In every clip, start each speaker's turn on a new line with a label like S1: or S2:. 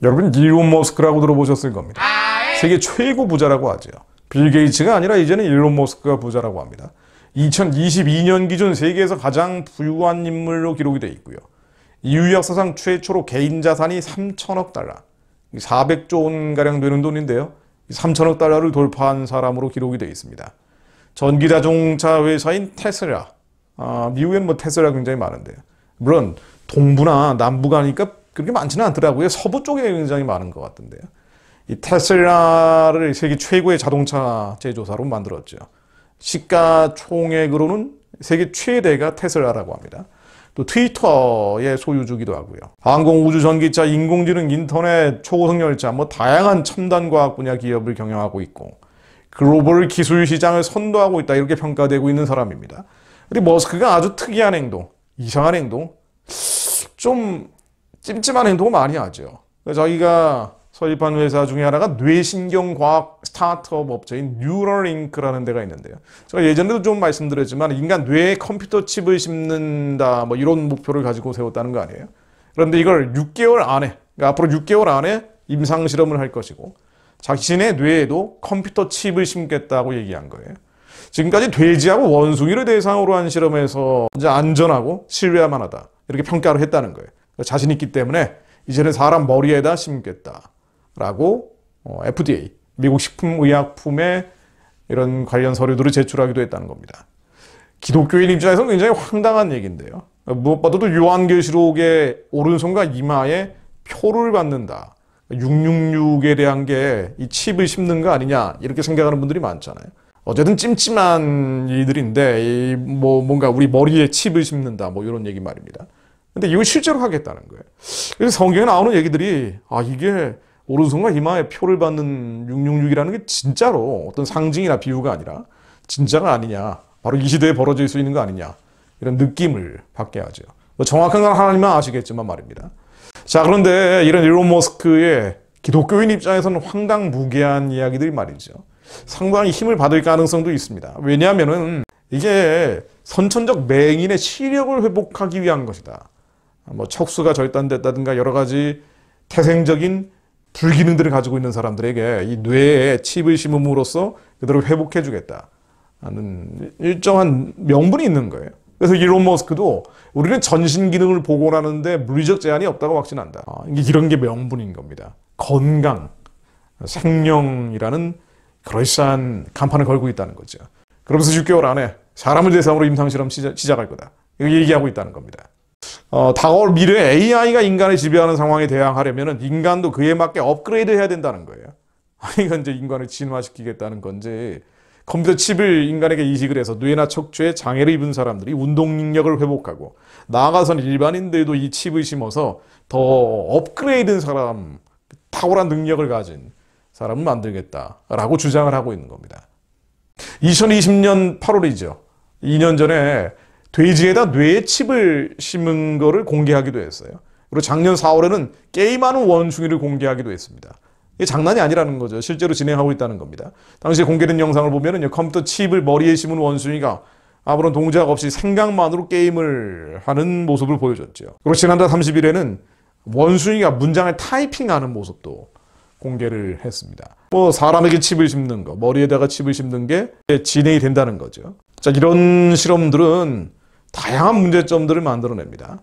S1: 여러분, 일론 머스크라고 들어보셨을 겁니다. 세계 최고 부자라고 하죠. 빌 게이츠가 아니라 이제는 일론 머스크가 부자라고 합니다. 2022년 기준 세계에서 가장 부유한 인물로 기록이 되어 있고요. 인류 역사상 최초로 개인 자산이 3천억 달러, 400조 원가량 되는 돈인데요. 3천억 달러를 돌파한 사람으로 기록이 되어 있습니다. 전기자동차 회사인 테슬라, 미국에는 뭐 테슬라 굉장히 많은데요. 물론 동부나 남부가 하니까 그렇게 많지는 않더라고요. 서부 쪽에 굉장히 많은 것 같은데요. 이 테슬라를 세계 최고의 자동차 제조사로 만들었죠. 시가총액으로는 세계 최대가 테슬라라고 합니다. 또 트위터의 소유주기도 하고요. 항공, 우주, 전기차, 인공지능, 인터넷, 초고속 열차, 뭐 다양한 첨단 과학 분야 기업을 경영하고 있고 글로벌 기술 시장을 선도하고 있다, 이렇게 평가되고 있는 사람입니다. 그리고 머스크가 아주 특이한 행동, 이상한 행동, 좀 찜찜한 행동을 많이 하죠. 자기가 설립한 회사 중에 하나가 뇌신경과학 스타트업 업체인 뉴럴링크라는 데가 있는데요. 제가 예전에도 좀 말씀드렸지만 인간 뇌에 컴퓨터 칩을 심는다, 뭐 이런 목표를 가지고 세웠다는 거 아니에요. 그런데 이걸 6개월 안에, 그러니까 앞으로 6개월 안에 임상실험을 할 것이고 자신의 뇌에도 컴퓨터 칩을 심겠다고 얘기한 거예요. 지금까지 돼지하고 원숭이를 대상으로 한 실험에서 이제 안전하고 신뢰할 만하다, 이렇게 평가를 했다는 거예요. 자신 있기 때문에 이제는 사람 머리에다 심겠다라고 FDA, 미국 식품의약품에 이런 관련 서류들을 제출하기도 했다는 겁니다. 기독교인 입장에서는 굉장히 황당한 얘기인데요. 무엇보다도 요한계시록의 오른손과 이마에 표를 받는다, 666에 대한 게 이 칩을 심는 거 아니냐, 이렇게 생각하는 분들이 많잖아요. 어쨌든 찜찜한 일들인데 뭔가 우리 머리에 칩을 심는다, 뭐 이런 얘기 말입니다. 근데 이걸 실제로 하겠다는 거예요. 그래서 성경에 나오는 얘기들이 이게 오른손과 이마에 표를 받는 666이라는 게 진짜로 어떤 상징이나 비유가 아니라 진짜가 아니냐, 바로 이 시대에 벌어질 수 있는 거 아니냐, 이런 느낌을 받게 하죠. 뭐 정확한 건 하나님만 아시겠지만 말입니다. 자, 그런데 이런 일론 머스크의 기독교인 입장에서는 황당무계한 이야기들이 말이죠. 상당히 힘을 받을 가능성도 있습니다. 왜냐하면은 이게 선천적 맹인의 시력을 회복하기 위한 것이다. 뭐 척수가 절단됐다든가 여러 가지 태생적인 불기능들을 가지고 있는 사람들에게 이 뇌에 칩을 심음으로써 그들을 회복해 주겠다 하는 일정한 명분이 있는 거예요. 그래서 일론 머스크도 우리는 전신 기능을 복원하는데 물리적 제한이 없다고 확신한다. 이런 게 명분인 겁니다. 건강, 생명이라는 그럴싸한 간판을 걸고 있다는 거죠. 그러면서 6개월 안에 사람을 대상으로 임상실험 시작할 거다, 이렇게 얘기하고 있다는 겁니다. 다가올 미래에 AI가 인간을 지배하는 상황에 대항하려면 인간도 그에 맞게 업그레이드 해야 된다는 거예요. 이건 이제 인간을 진화시키겠다는 건지, 컴퓨터 칩을 인간에게 이식을 해서 뇌나 척추에 장애를 입은 사람들이 운동 능력을 회복하고 나아가서는 일반인들도 이 칩을 심어서 더 업그레이드된 사람, 탁월한 능력을 가진 사람을 만들겠다라고 주장을 하고 있는 겁니다. 2020년 8월이죠. 2년 전에 돼지에다 뇌에 칩을 심은 거를 공개하기도 했어요. 그리고 작년 4월에는 게임하는 원숭이를 공개하기도 했습니다. 이게 장난이 아니라는 거죠. 실제로 진행하고 있다는 겁니다. 당시에 공개된 영상을 보면은 컴퓨터 칩을 머리에 심은 원숭이가 아무런 동작 없이 생각만으로 게임을 하는 모습을 보여줬죠. 그리고 지난달 30일에는 원숭이가 문장을 타이핑하는 모습도 공개를 했습니다. 뭐 사람에게 칩을 심는 거, 머리에다가 칩을 심는 게 진행이 된다는 거죠. 자, 이런 실험들은 다양한 문제점들을 만들어냅니다.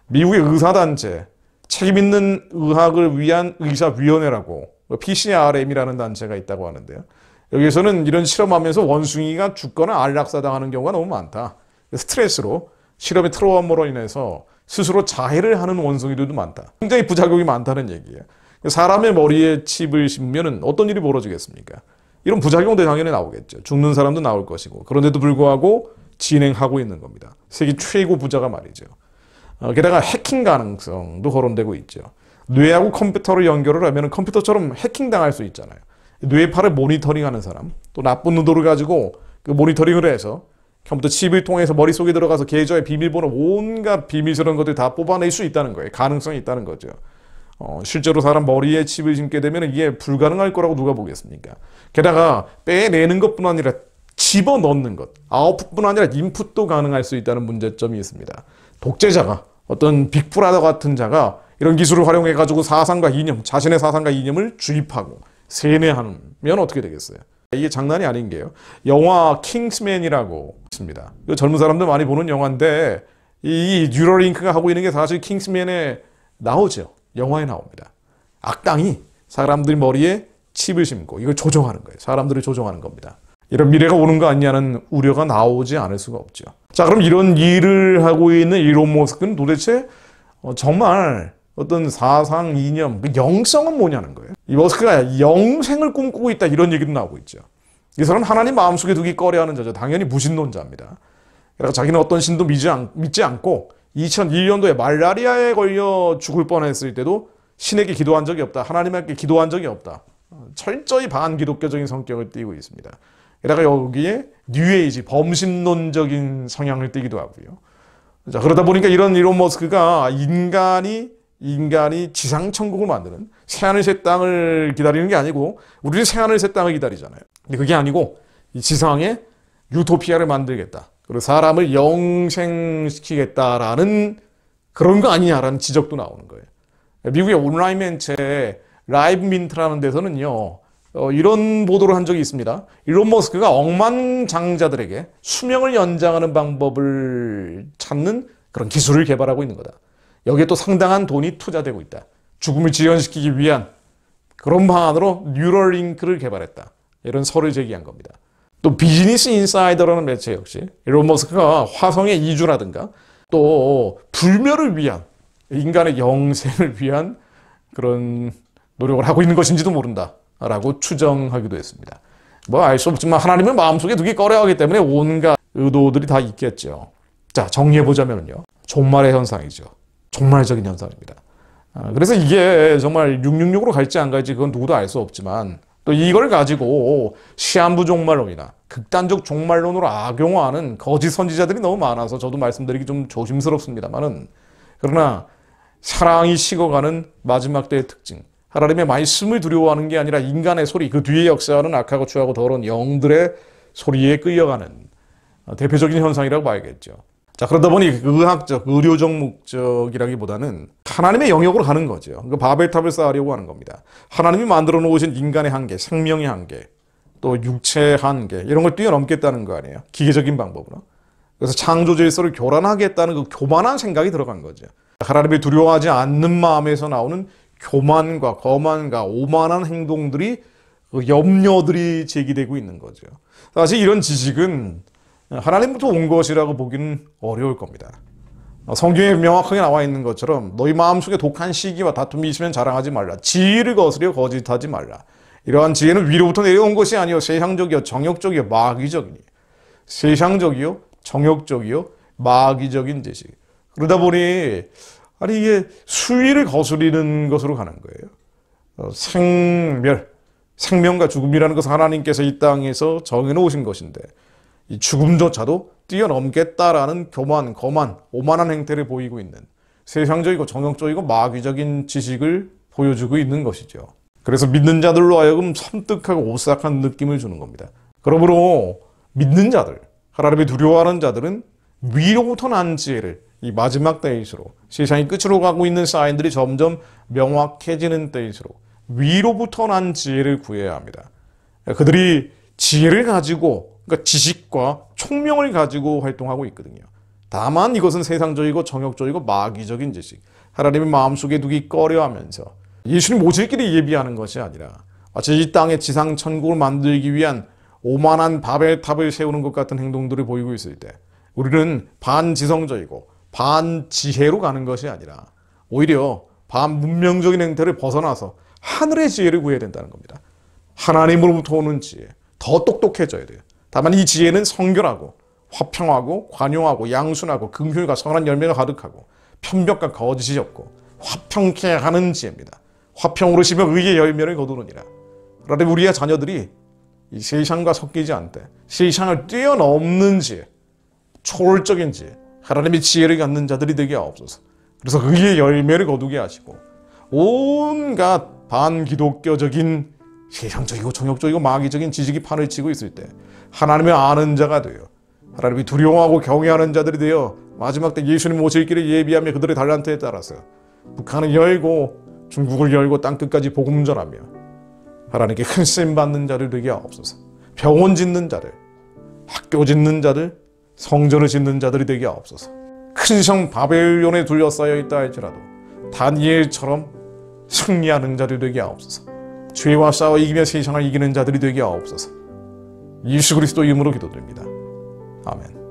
S1: 미국의 의사단체, 책임있는 의학을 위한 의사위원회라고 PCRM이라는 단체가 있다고 하는데요. 여기서는 이런 실험하면서 원숭이가 죽거나 안락사당하는 경우가 너무 많다. 스트레스로 실험의 트라우마로 인해서 스스로 자해를 하는 원숭이들도 많다. 굉장히 부작용이 많다는 얘기예요. 사람의 머리에 칩을 심으면 어떤 일이 벌어지겠습니까? 이런 부작용도 당연히 나오겠죠. 죽는 사람도 나올 것이고. 그런데도 불구하고 진행하고 있는 겁니다. 세계 최고 부자가 말이죠. 게다가 해킹 가능성도 거론되고 있죠. 뇌하고 컴퓨터를 연결을 하면 컴퓨터처럼 해킹당할 수 있잖아요. 뇌파를 모니터링하는 사람, 또 나쁜 의도를 가지고 그 모니터링을 해서 컴퓨터 칩을 통해서 머릿속에 들어가서 계좌의 비밀번호, 온갖 비밀스러운 것들 다 뽑아낼 수 있다는 거예요. 가능성이 있다는 거죠. 실제로 사람 머리에 칩을 심게 되면 이게 불가능할 거라고 누가 보겠습니까? 게다가 빼내는 것뿐 아니라 집어넣는 것, 아웃풋뿐 아니라 인풋도 가능할 수 있다는 문제점이 있습니다. 독재자가 어떤 빅브라더 같은 자가 이런 기술을 활용해가지고 사상과 이념, 자신의 사상과 이념을 주입하고 세뇌하면 어떻게 되겠어요? 이게 장난이 아닌 게요. 영화 킹스맨이라고 있습니다. 이거 젊은 사람들 많이 보는 영화인데 이 뉴러링크가 하고 있는 게 사실 킹스맨에 나오죠. 영화에 나옵니다. 악당이 사람들 머리에 칩을 심고 이걸 조종하는 거예요. 사람들을 조종하는 겁니다. 이런 미래가 오는 거 아니냐는 우려가 나오지 않을 수가 없죠. 자, 그럼 이런 일을 하고 있는 일론 머스크는 도대체 정말 어떤 사상, 이념, 그 영성은 뭐냐는 거예요. 이 머스크가 영생을 꿈꾸고 있다 이런 얘기도 나오고 있죠. 이 사람은 하나님 마음속에 두기 꺼려하는 자죠. 당연히 무신론자입니다. 그래서 자기는 어떤 신도 믿지 않고 2001년도에 말라리아에 걸려 죽을 뻔했을 때도 신에게 기도한 적이 없다. 하나님께 기도한 적이 없다. 철저히 반기독교적인 성격을 띠고 있습니다. 게다가 여기에 뉴에이지, 범신론적인 성향을 띠기도 하고요. 자, 그러다 보니까 이런 일론 머스크가 인간이 지상천국을 만드는 새하늘 새 땅을 기다리는 게 아니고 우리는 새하늘 새 땅을 기다리잖아요. 근데 그게 아니고 이 지상에 유토피아를 만들겠다. 그리고 사람을 영생시키겠다라는 그런 거 아니냐라는 지적도 나오는 거예요. 미국의 온라인 매체 라이브민트라는 데서는요. 이런 보도를 한 적이 있습니다. 일론 머스크가 억만장자들에게 수명을 연장하는 방법을 찾는 그런 기술을 개발하고 있는 거다. 여기에 또 상당한 돈이 투자되고 있다. 죽음을 지연시키기 위한 그런 방안으로 뉴럴링크를 개발했다. 이런 설을 제기한 겁니다. 또 비즈니스 인사이더라는 매체 역시 일론 머스크가 화성의 이주라든가 또 불멸을 위한 인간의 영생을 위한 그런 노력을 하고 있는 것인지도 모른다. 라고 추정하기도 했습니다. 뭐 알 수 없지만 하나님을 마음속에 두기 꺼려하기 때문에 온갖 의도들이 다 있겠죠. 자, 정리해보자면요. 종말의 현상이죠. 종말적인 현상입니다. 그래서 이게 정말 666으로 갈지 안 갈지 그건 누구도 알 수 없지만 또 이걸 가지고 시한부 종말론이나 극단적 종말론으로 악용하는 거짓 선지자들이 너무 많아서 저도 말씀드리기 좀 조심스럽습니다만은 그러나 사랑이 식어가는 마지막 때의 특징 하나님의 말씀을 두려워하는 게 아니라 인간의 소리, 그 뒤에 역사하는 악하고 추하고 더러운 영들의 소리에 끌려가는 대표적인 현상이라고 봐야겠죠. 자, 그러다 보니 의학적, 의료적 목적이라기보다는 하나님의 영역으로 가는 거죠. 그 바벨탑을 쌓으려고 하는 겁니다. 하나님이 만들어 놓으신 인간의 한계, 생명의 한계, 또 육체의 한계 이런 걸 뛰어넘겠다는 거 아니에요. 기계적인 방법으로. 그래서 창조 질서를 교란하겠다는 그 교만한 생각이 들어간 거죠. 하나님을 두려워하지 않는 마음에서 나오는 교만과 거만과 오만한 행동들이 그 염려들이 제기되고 있는 거죠. 사실 이런 지식은 하나님부터 온 것이라고 보기는 어려울 겁니다. 성경에 명확하게 나와 있는 것처럼 너희 마음속에 독한 시기와 다툼이 있으면 자랑하지 말라. 지혜를 거스려 거짓하지 말라. 이러한 지혜는 위로부터 내려온 것이 아니요 세상적이요 정욕적이요 마귀적이니 세상적이요 정욕적이요 마귀적인 지식. 그러다 보니 아니 이게 수위를 거스리는 것으로 가는 거예요. 생명과 죽음이라는 것은 하나님께서 이 땅에서 정해놓으신 것인데 이 죽음조차도 뛰어넘겠다라는 교만, 거만, 오만한 행태를 보이고 있는 세상적이고 정욕적이고 마귀적인 지식을 보여주고 있는 것이죠. 그래서 믿는 자들로 하여금 섬뜩하고 오싹한 느낌을 주는 겁니다. 그러므로 믿는 자들, 하나님을 두려워하는 자들은 위로부터 난 지혜를 이 마지막 때일수록 세상이 끝으로 가고 있는 사인들이 점점 명확해지는 때일수록 위로부터 난 지혜를 구해야 합니다. 그들이 지혜를 가지고 그러니까 지식과 총명을 가지고 활동하고 있거든요. 다만 이것은 세상적이고 정욕적이고 마귀적인 지식, 하나님의 마음속에 두기 꺼려하면서 예수님 오실 길을 예비하는 것이 아니라 마치 이 땅의 지상 천국을 만들기 위한 오만한 바벨탑을 세우는 것 같은 행동들을 보이고 있을 때 우리는 반지성적이고 반지혜로 가는 것이 아니라 오히려 반문명적인 행태를 벗어나서 하늘의 지혜를 구해야 된다는 겁니다. 하나님으로부터 오는 지혜, 더 똑똑해져야 돼요. 다만 이 지혜는 성결하고 화평하고 관용하고 양순하고 긍휼과 선한 열매가 가득하고 편벽과 거짓이 없고 화평케 하는 지혜입니다. 화평으로 심어 의의 열매를 거두느니라. 그러나 우리의 자녀들이 이 세상과 섞이지 않되 세상을 뛰어넘는 지혜, 초월적인 지혜, 하나님의 지혜를 갖는 자들이 되게 하옵소서. 그래서 의의 열매를 거두게 하시고 온갖 반기독교적인 세상적이고 정욕적이고 마귀적인 지식이 판을 치고 있을 때 하나님을 아는 자가 되어 하나님이 두려워하고 경외하는 자들이 되어 마지막 때 예수님 오실 길을 예비하며 그들의 달란트에 따라서 북한을 열고 중국을 열고 땅끝까지 복음 전하며 하나님께 큰 쓰임 받는 자를 되게 하옵소서. 병원 짓는 자들, 학교 짓는 자들, 성전을 짓는 자들이 되게 하옵소서. 큰 성 바벨론에 둘러싸여 있다 할지라도 다니엘처럼 승리하는 자들 되게 하옵소서. 죄와 싸워 이기며 세상을 이기는 자들이 되게 하옵소서. 예수 그리스도 이름으로 기도드립니다. 아멘.